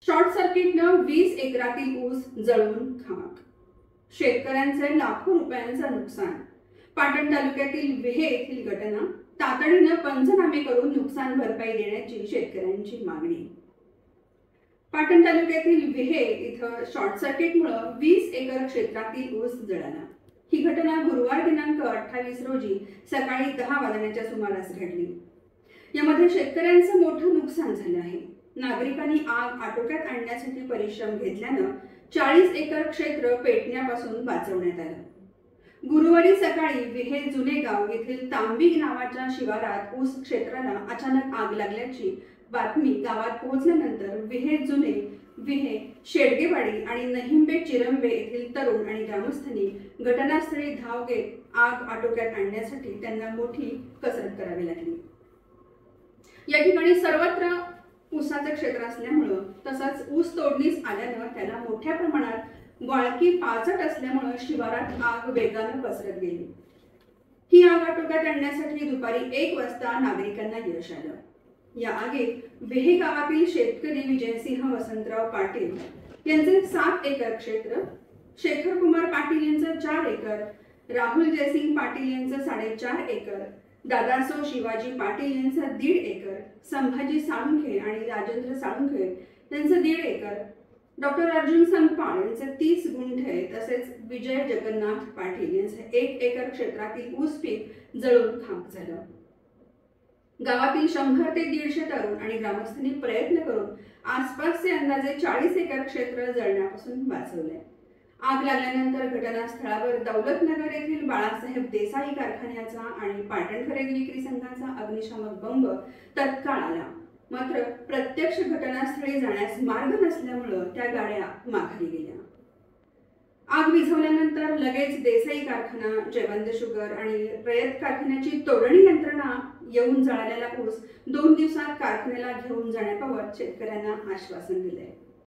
Short सर्किटनं 20 एकरातील ऊस जळून खाक। शेतकऱ्यांचे लाखो रुपयांचं नुकसान। पाटण तालुक्यातील विहे येथील घटना। तातडीनं पंचनामे करून नुकसान भरपाई देण्याची शेतकऱ्यांची मागणी। पाटण तालुक्यातील विहे इथं शॉर्ट सर्किटमुळे 20 एकर क्षेत्रातील ऊस जळाला। ही घटना गुरुवार दिनांक 28 रोजी सकाळी 10 वाजण्याच्या सुमारास घडली। यामध्ये शेतकऱ्यांचं मोठं नुकसान झालं आहे। नागरिकांनी आग आटोक्यात आणण्यासाठी परिश्रम घेतल्यानं 40 एकर क्षेत्र पेटण्यापासून वाचवण्यात आलं। गुरुवारी सकाळी विहे जुने गाव येथील तांबी नावाच्या शिवारात ऊस क्षेत्राला अचानक आग लागल्याची बातमी गावात पोहोचल्यानंतर विहे जुने, विहे शेडगेवाडी आणि नहिंबे चिरंबे येथील तरुण आणि ग्रामस्थांनी घटनास्थळी धाव घेत आग आटोक्यात आणण्यासाठी त्यांना मोठी कसरत करावी लागली। या ठिकाणी सर्वत्र ऊसाचं क्षेत्र असल्यामुळे तसंच ऊस तोडणीस आल्यानं त्याला मोठ्या प्रमाणात वाळकी पाचट असल्यामुळे शिवारात आग वेगाने पसरत गेली। ही आग आटोक्यात आणण्यासाठी दुपारी 1 वाजता नागरिकांना यश आलं। या आगीत विहे गावातील शेतकरी विजयसिंह वसंतराव पाटील यांचे 7 एकर क्षेत्र, शेखर कुमार पाटील यांचं 4 एकर, राहुल जयसिंग पाटील यांचं 4.5 एकर, दादासो शिवाजी पाटील यांचं 1.5 एकर, संभाजी साळुंखे आणि राजेंद्र साळुंखे यांचं 1.5 एकर, डॉक्टर अर्जुन संपाळ यांचे 30 गुंठे तसेच विजय जगन्नाथ पाटील यांचे 1 एकर क्षेत्रातील ऊस पीक जळून खाक झालं। गावातील 100 ते 150 तरुण आणि ग्रामस्थांनी प्रयत्न करून आसपासचे अंदाजे 40 एकर क्षेत्र जळण्यापासून वाचवले। आग लागल्यानंतर घटनास्थळावर दौलतनगर येथील बाळासाहेब देसाई कारखान्याचा आणि पाटण खरेदी विक्री संघाचा अग्निशामक बंब तत्काळ आला। मात्र प्रत्यक्ष घटनास्थळी जाण्यास मार्ग नसल्यामुळे त्या गाड्या माघारी गेल्या। आग विझवल्यानंतर लगेच देसाई कारखाना, जयवंत शुगर आणि रयत कारखान्याची तोडणी यंत्रणा येऊन जळालेला ऊस 2 दिवसात कारखान्याला घेऊन जाण्याबाबत शेतकऱ्यांना आश्वासन दिले।